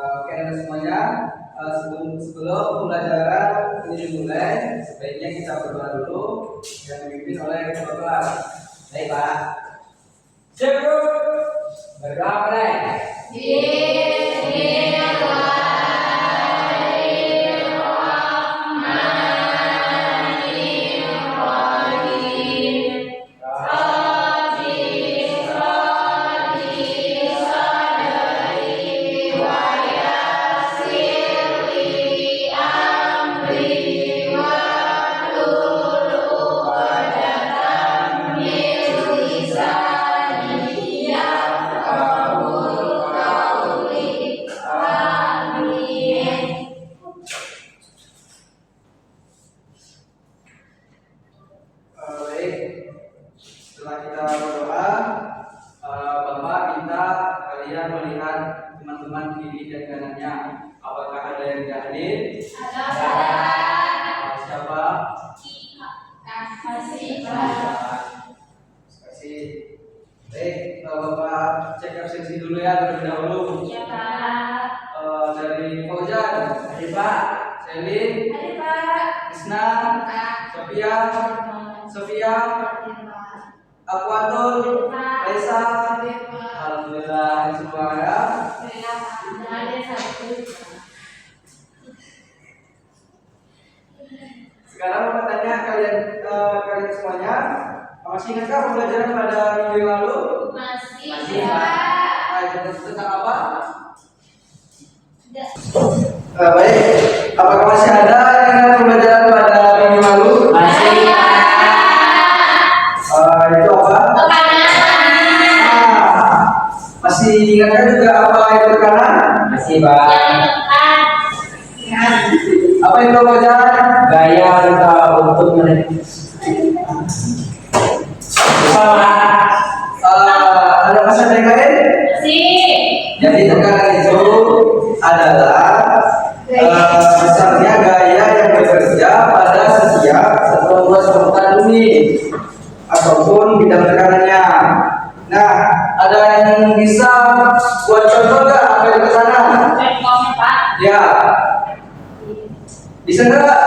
Oke semuanya, sebelum pembelajaran ini dimulai, sebaiknya kita berdoa dulu yang dipimpin oleh ketua kelas. Baik Pak. Siap bro. Berdoa mulai. Setelah kita berdoa, Bapak minta kalian melihat teman-teman kiri dan kanannya. Apakah ada yang tidak hadir? Ada. Siapa? Kasih. Baik, Bapak cek absensi dulu ya terlebih dahulu. Iya Pak. Dari Fauzan, ada Pak. Selin, Ada Pak. Isna, Sofia, Akwatul, Reza. Alhamdulillah semua ya. Sekarang Bapak tanya kalian semuanya, masih ingatkah pembelajaran pada minggu yang lalu? Masih Pak. Tentang apa? Tidak. Baik, apakah masih ada yang ingat pembelajaran pada minggu lalu? Masih. Itu apa? Masih ingatkan juga apa itu tekanan? Masih Pak. Apa itu pelajaran? Gaya kita untuk ada pesan yang lain? Masih. Jadi tekanan itu adalah misalnya gaya yang bekerja pada setiap satuan ruas permukaan bumi ataupun bidang tekanannya. Nah, ada yang bisa buat contoh nggak apa itu tekanan? Contohnya Pak. Ya, bisa nggak?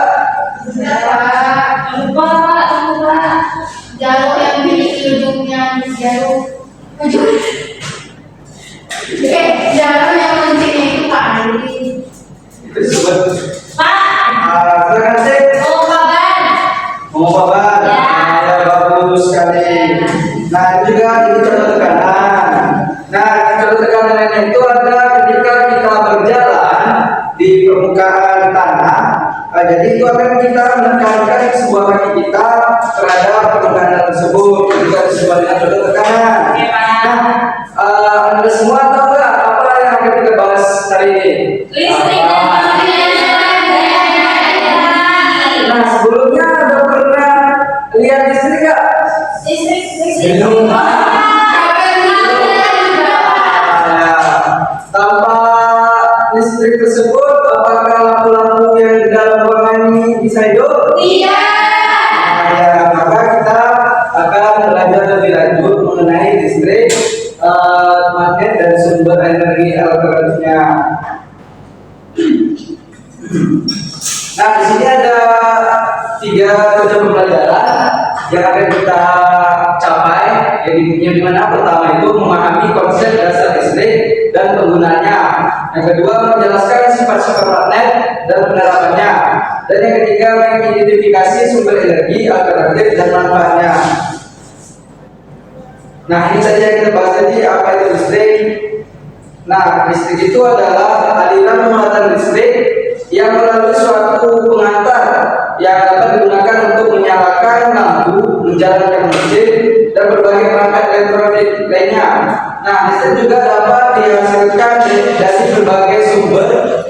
Lupa Pak. Jarum yang memiliki ujungnya jarum. Jarum yang ujungnya itu Pak. Itu disebut Pak. silakan cek. Mau papan? Ya, bagus sekali. Nah, itu juga ini contoh tekanan. Nah, contoh tekanan lainnya itu ada ketika kita berjalan di permukaan tanah. Jadi itu akan kita menekankan sebuah kaki kita terhadap permukaan tersebut. Itu juga disebut dengan contoh tekanan. Nah, Anda semua tahu nggak apa yang akan kita bahas hari ini? Listrik dan Nah, sebelumnya udah pernah lihat listrik nggak? Belum. Tanpa listrik tersebut, apakah lampu-lampu yang di dalam ruangan ini bisa hidup? Iya. Ya, maka kita akan belajar lebih lanjut mengenai listrik, magnet dan sumber energi alternatifnya. Nah, di sini ada 3 tujuan pembelajaran yang akan kita capai. Yang dimana pertama itu memahami konsep dasar listrik dan penggunaannya. Yang kedua menjelaskan sifat-sifat magnet dan penerapannya. Dan yang ketiga mengidentifikasi sumber energi alternatif dan manfaatnya. Nah, ini saja yang kita bahas tadi, apa itu listrik. Nah, listrik itu adalah aliran muatan listrik yang melalui suatu pengantar yang dapat digunakan untuk menyalakan lampu, menjalankan mesin, dan berbagai perangkat elektronik lainnya. Nah, listrik juga dapat dihasilkan dari berbagai sumber,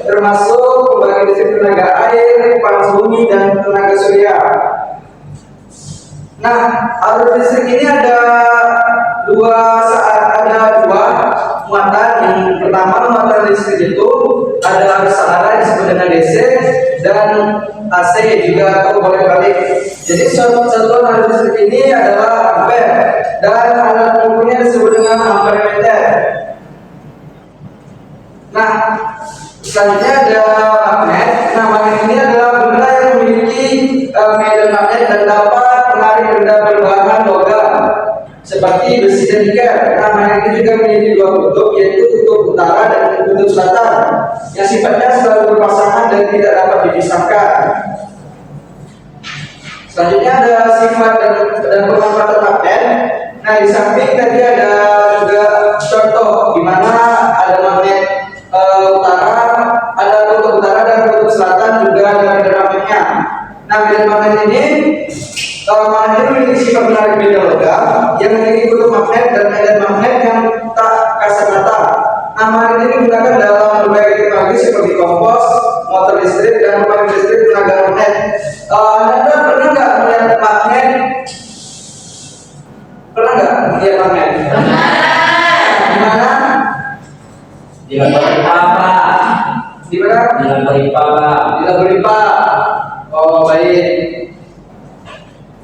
termasuk pembangkit listrik tenaga air, panas bumi, dan tenaga surya. Nah, arus listrik ini ada dua muatan. Yang pertama, muatan listrik itu ada arus searah disebut dengan DC dan AC juga atau bolak-balik. Jadi satuan arus listrik ini adalah ampere dan alat ukurnya disebut dengan ampere meter. Nah, selanjutnya ada magnet. Nah, magnet ini adalah benda yang memiliki medan magnet dan dapat menarik benda berbahan logam seperti besi dan nikel. Nah, magnet ini juga memiliki dua kutub, yaitu kutub utara dan kutub selatan, yang sifatnya selalu berpasangan dan tidak dapat dipisahkan. Selanjutnya ada sifat dan pemanfaatan magnet. Nah, di samping tadi ada juga contoh di mana ada magnet utara, ada kutub utara dan kutub selatan, juga ada medan magnetnya. Nah, medan magnet ini magnet memiliki sifat menarik benda logam yang memiliki kutub magnet dan medan magnet yang tak kasat mata. Nah, magnet ini digunakan dalam berbagai teknologi seperti kompos, motor listrik, dan pembangkit listrik tenaga magnet. Anda pernah nggak melihat magnet? Pernah nggak melihat magnet? Di mana? Di Lampung Papa. Di mana? Di Lampung Papa. Di Lampung Papa. Oh, baik.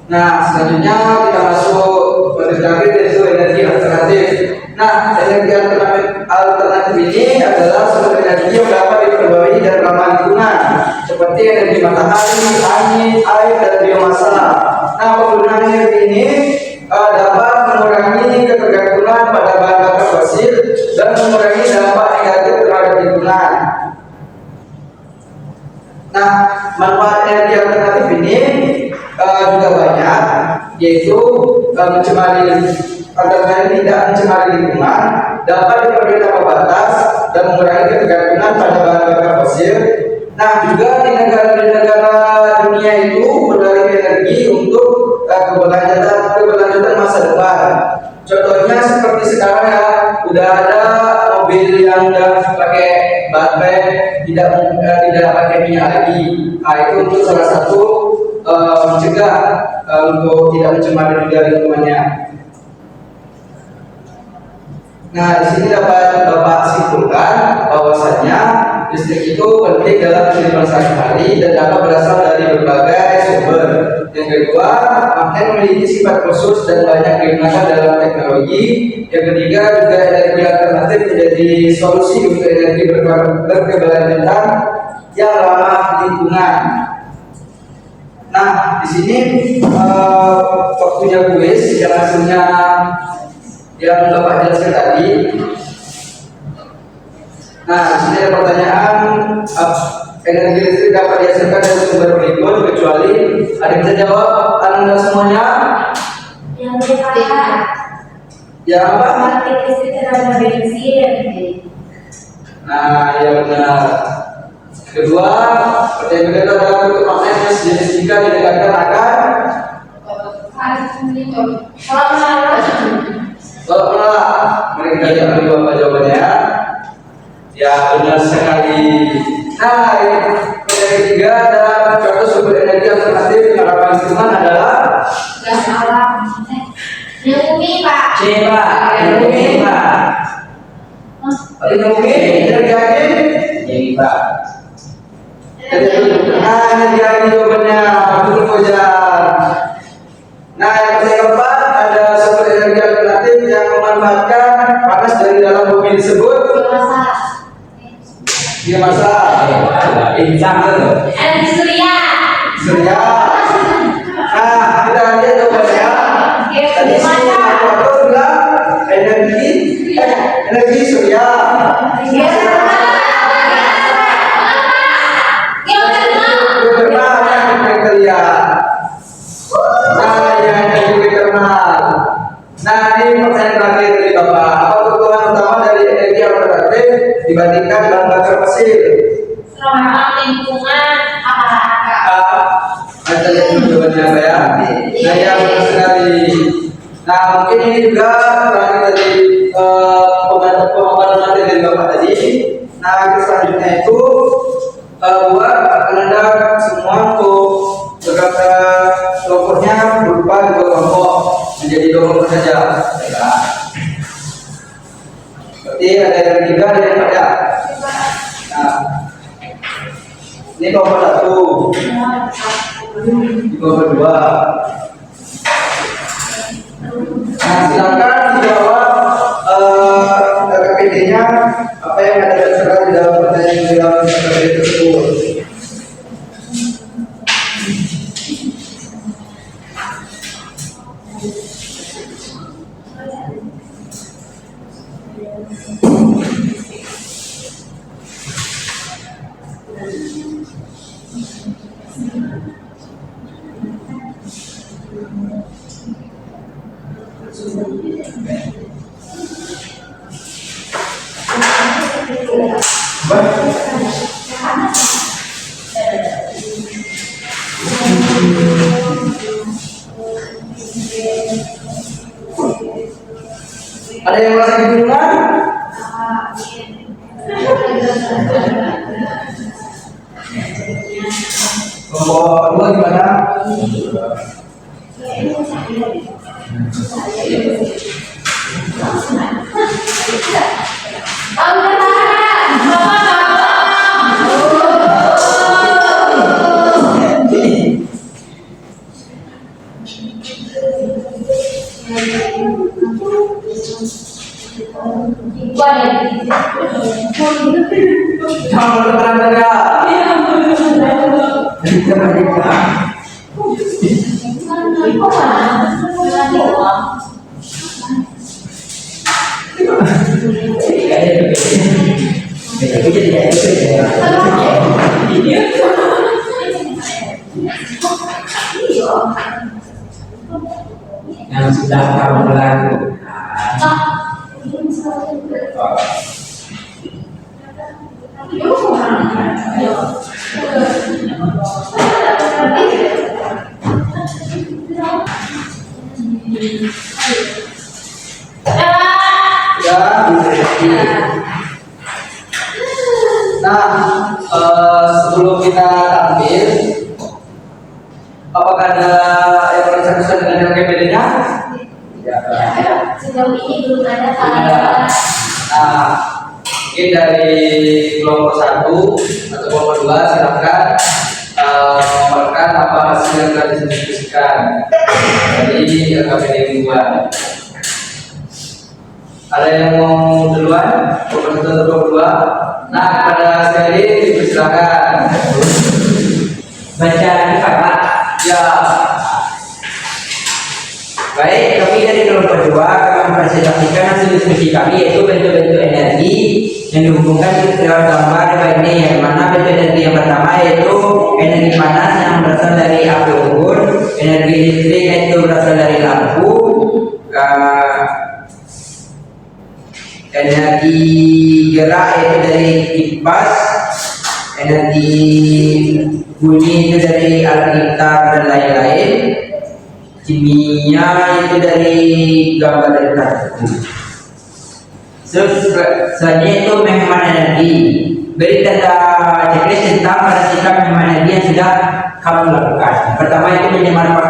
Nah, selanjutnya kita masuk menjadi yaitu energi alternatif. Nah, energi alternatif ini adalah sumber energi yang dapat diperbarui dan ramah lingkungan, seperti energi matahari, angin, air, dan biomasa. Nah, penggunaan energi ini dapat mengurangi ketergantungan pada bahan bakar fosil dan mengurangi dampak negatif terhadap lingkungan. Nah, manfaat energi alternatif ini juga banyak, yaitu mencemari agar tidak mencemari lingkungan, dapat diperbarui tanpa batas, dan mengurangi ketergantungan pada bahan bakar fosil. Nah, juga di negara-negara dunia itu berbagi energi untuk keberlanjutan masa depan. Contohnya seperti sekarang ya, udah ada mobil yang udah pakai baterai, tidak pakai minyak lagi. Nah, itu untuk salah satu mencegah untuk tidak mencemari juga lingkungannya. Nah, di sini dapat Bapak simpulkan bahwasanya listrik itu penting dalam kehidupan sehari-hari dan dapat berasal dari berbagai sumber. Yang kedua, magnet memiliki sifat khusus dan banyak digunakan dalam teknologi. Yang ketiga, juga energi alternatif menjadi solusi untuk energi berkeberlanjutan yang ramah lingkungan. Nah, di sini waktunya kuis yang hasilnya yang Bapak jelaskan tadi. Nah, di sini ada pertanyaan, energi listrik dapat dihasilkan dari sumber berikut kecuali, ada yang bisa jawab Anda semuanya? Yang pertama, Ya apa? pembangkit listrik tenaga bensin. Nah, ya benar. Kedua, pertanyaan kedua adalah kutub magnet yang sejenis jika didekatkan akan kalau menolak. Mari kita lihat dulu apa jawabannya. Ya, benar sekali. Nah, pertanyaan ketiga adalah contoh sumber energi alternatif yang ramah lingkungan adalah Gas alam. Yang bumi, Pak. C Pak. Energi Pak. energi angin. Jadi Pak. Nah, energi angin jawabannya. Betul Fajar. Nah, yang keempat ada sumber energi alternatif yang memanfaatkan panas dari dalam bumi disebut biomasa. Bincang tuh. Energi surya. Surya. Nah, kita lihat jawabannya. Tadi aku bilang energi surya. Nah, ini pertanyaan terakhir dari Bapak. Apa keuntungan utama dari energi alternatif dibandingkan bahan bakar fosil? Ramah lingkungan. Kita lihat dulu jawabannya apa ya. Nah, ya benar sekali. Nah, mungkin ini juga terakhir dari pemaparan materi dari Bapak tadi. Nah, selanjutnya itu buat Anda semua untuk beberapa kelompoknya berupa dua kelompok menjadi dua kelompok saja. Berarti ada yang tiga, ada yang empat ya. Nah, ini kelompok satu, kelompok dua. Nah, silakan dijawab KPD-nya apa yang ada di Ada yang merasa kebingungan? Kelompok dua gimana? Jangan bertengkar. Yang sudah kamu lakukan. Ya, nah, sebelum kita tampil, apakah ada yang merasa bisa dengan KPD-nya? Sejauh ini belum ada Ada. Nah, mungkin dari kelompok 1 atau kelompok 2 silakan memaparkan apa hasil yang telah didiskusikan dari KPD mingguan. Ada yang mau duluan? Kelompok 1 atau kelompok 2? Nah, pada sekali dipersilakan. Baca kitab, Pak. Ya, Baik, kami dari kelompok 2 akan mempresentasikan hasil diskusi kami, yaitu bentuk-bentuk energi yang dihubungkan lewat gambar ini, yang mana bentuk energi yang pertama yaitu energi panas yang berasal dari api unggun, energi listrik yaitu berasal dari lampu, energi gerak yaitu dari kipas, energi bunyi itu dari alat gitar dan lain-lain, kimia itu dari gambar dari kartu. Selanjutnya itu menghemat energi. Beri tanda checklist tentang pada sikap menghemat energi yang sudah kamu lakukan. Pertama itu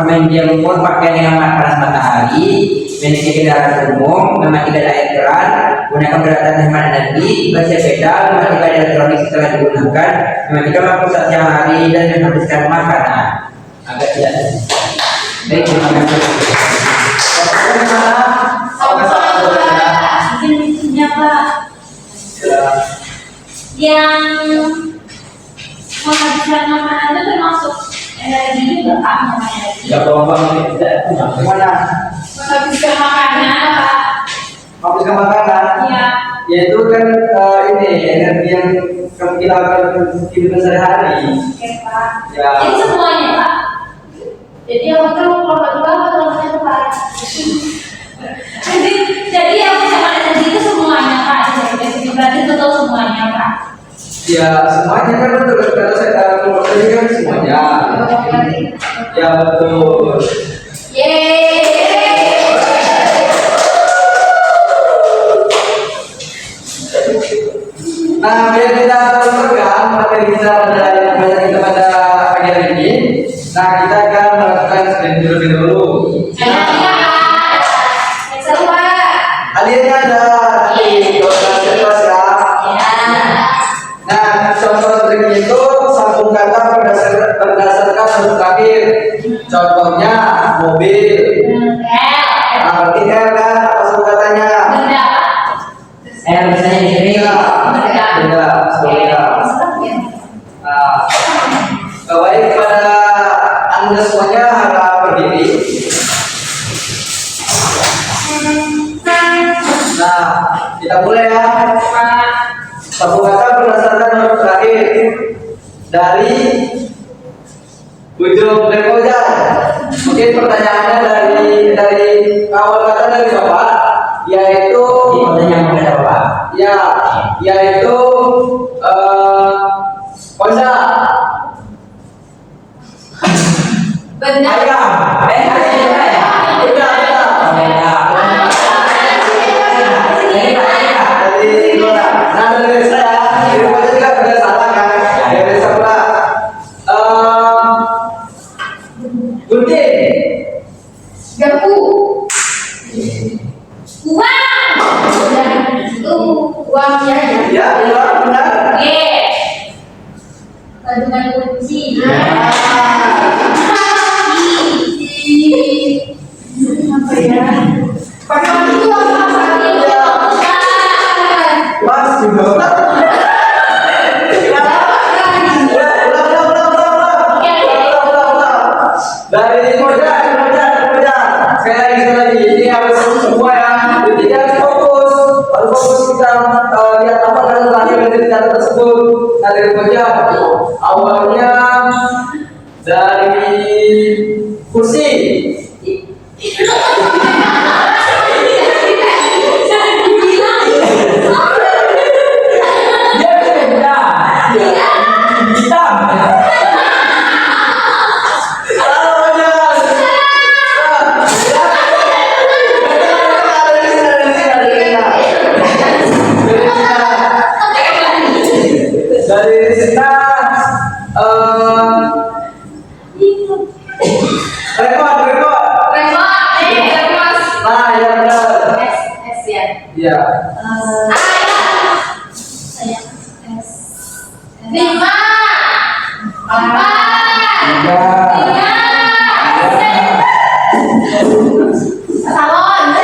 menjemur pakaian yang amat panas matahari, menaiki kendaraan umum, mematikan air keran, gunakan peralatan hemat energi, bersepeda, mematikan elektronik setelah digunakan, mematikan lampu saat siang hari, dan menghabiskan makanan. Agak tidak. Baik, terima kasih. izin-izinnya Pak yang menghabiskan makanan itu termasuk energi juga Pak, energi Ya, Bapak tidak Gimana? menghabiskan makanan Pak. Habiskan makanan? Ya. Yaitu kan ini energi yang kita lakukan kehidupan sehari-hari. Oke Pak. Ya. Jadi semuanya Pak. Jadi yang betul kelompok 2 atau kelompok 1 Pak? Jadi yang menghemat energi itu semuanya Pak. Jadi berarti betul semuanya Pak. Ya semuanya kan betul. Kalau saya kelompok tadi kan semuanya. Ya betul. Yeay. Nah, biar kita teruskan materi kita pada pagi hari ini. Nah, kita akan melakukan screen terlebih dahulu. Seru Pak. Alirnya ada di kelas ya. Nah, contoh triknya itu sambung kata berdasarkan huruf terakhir. Contohnya mobil. Nah, berarti L kan apa sambung katanya? misalnya di sini. Benda, benda. Nah, baik kepada Anda semuanya harap berdiri. Nah, kita mulai ya. Sambung kata berdasarkan huruf terakhir. dari ujung Lepoja. Mungkin pertanyaannya dari awal kata dari Bapak, yaitu Pertanyaan kepada Bapak. ya, yaitu Honda. Benar. Ayam. Udah. Dari Nora. Nah, dari saya, dari Bapak juga udah salah kan? Dari sebelah. Gunting. Garpu. Uang. Udah. Itu uangnya ya. Ya, benar. Oke. Kandungan kunci. Apa ya? Pakai itu apa? Ya. Mas juga. Dari Moja. Sekali lagi, ini harus semua ya. Jadi harus fokus kita lihat apa kata terakhir dari data tersebut. Nah, dari Moja, awalnya dari kursi. Dia beda. Hitam. Dari Rizna rekod nah ya benar S ya. ya Lima. Salon.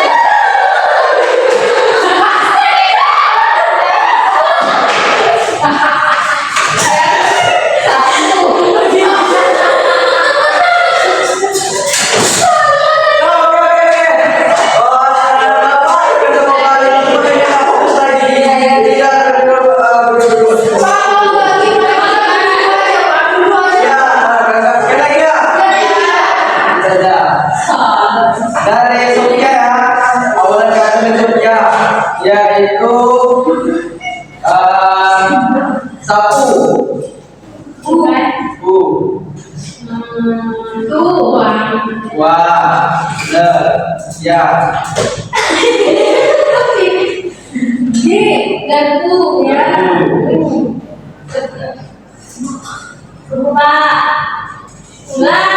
dari Sophia ya awalan kata dari Sophia yaitu sapu Bukan. Tuang. wah ya Di garpu ya. Lupa. Ulang.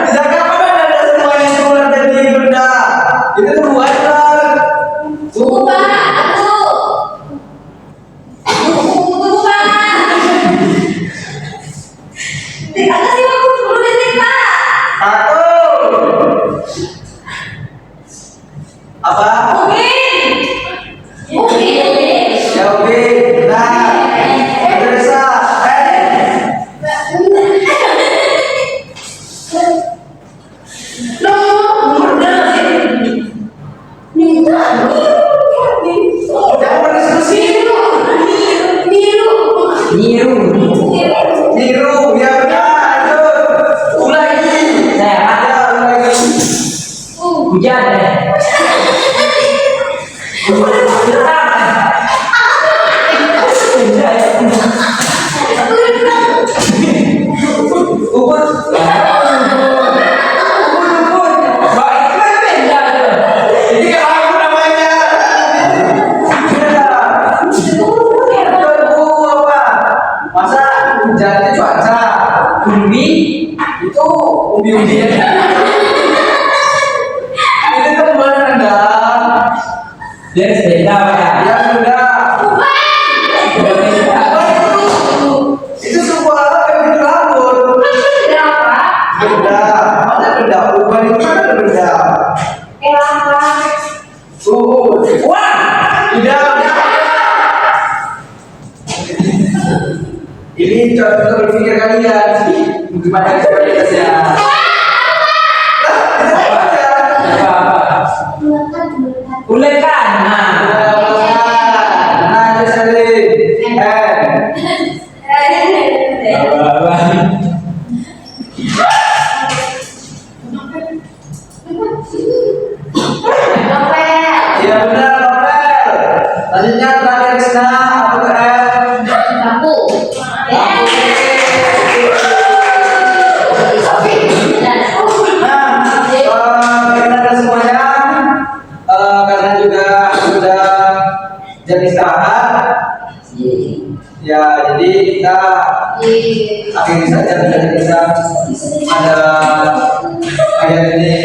Sejak kapan ada semua yang keluar dari benda itu tuh wajar Lupa. Lupa. Ada sih waktu 10 detik Pak. satu apa Mungkin. Shelby nah Teresa jangan berdiskusi Niru. biru ya benar itu ulangi Saya ya ulangi hujan deh. ubud ini apa namanya apa masa hujan itu cuaca itu umbi itu kan bulan rendang Dia beda ya sudah itu sebuah alat yang bikin rambut benda mana benda uban itu kan ada benda wah tidak ini contoh berpikir kalian gimana kualitasnya Ulekan. Nah, Selanjutnya terakhir Krisna, apa keren? Lampu. Ya. Nah, perkenalkan semuanya. Karena juga sudah jam istirahat, ya jadi kita akhirnya saja bisa ada ayat ini.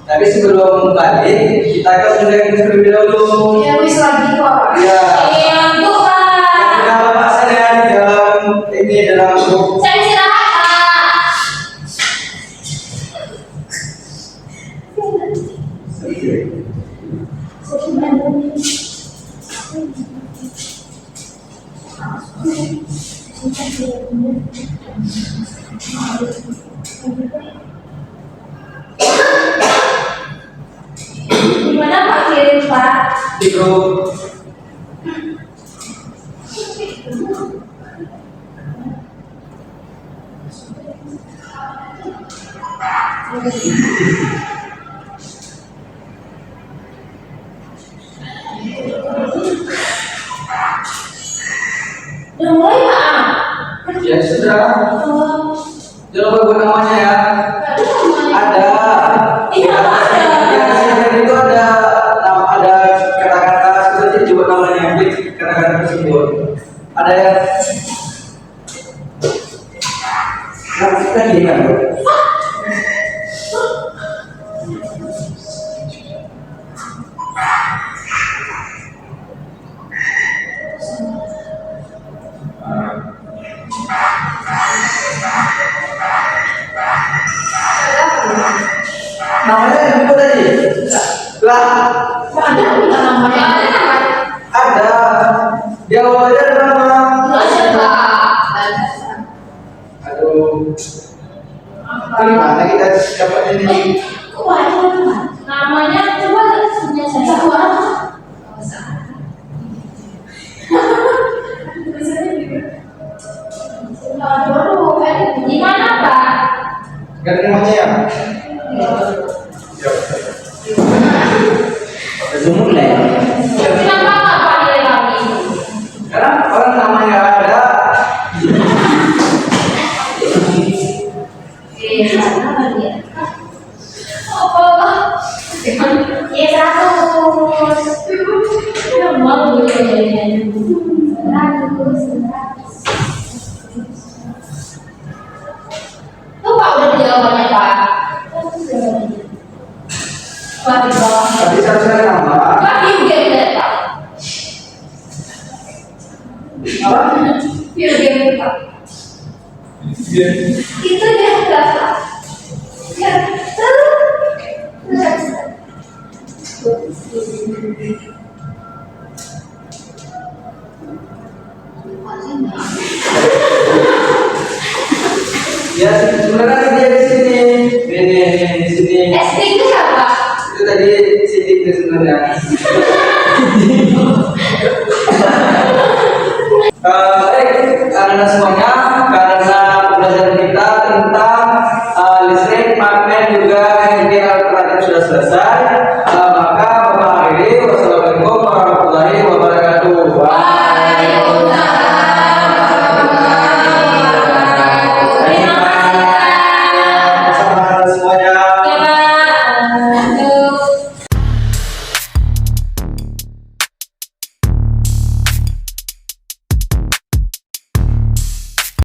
Tapi sebelum balik, kita akan mendengarkan terlebih dahulu. Ya wis lagi kok. Ya. Yang Tuhan. Kita bapak saya di dalam ini dalam buku. Saya istirahat. Gimana Pak kirim Pak? Di grup. Udah mulai Pak? Ya sudah. Oh, Jangan lupa buat namanya ya. Ada. Iya ada. Ya, di sini itu ada ada kata-kata seperti coba namanya kata-kata tersebut. Ada yang kita gini kan? Namanya apa tadi? Lah, Ada nggak namanya? ada. Dia awalnya ada nama. Nggak ada Pak. Aduh. Gimana kita dapat ini? Kok ada Pak? Namanya coba punya saya Pak. Aduh, gimana Pak? Ganti namanya ya? Ya. Belum mulai. Kenapa nggak panggil kami? Karena orang namanya ada. Kenapa dia? Oh, ya 100. Ya mau ya. 100. Tuh Pak udah di jawabannya Pak. Pak di bawah. Tapi seharusnya nama. Pak di game Pak. Apa? Video game Pak. Itu dia berapa? Ya, Ya sebenarnya dia di sini. Ini di sini. SD itu siapa? Itu tadi sidik itu sebenarnya. Baik, karena semuanya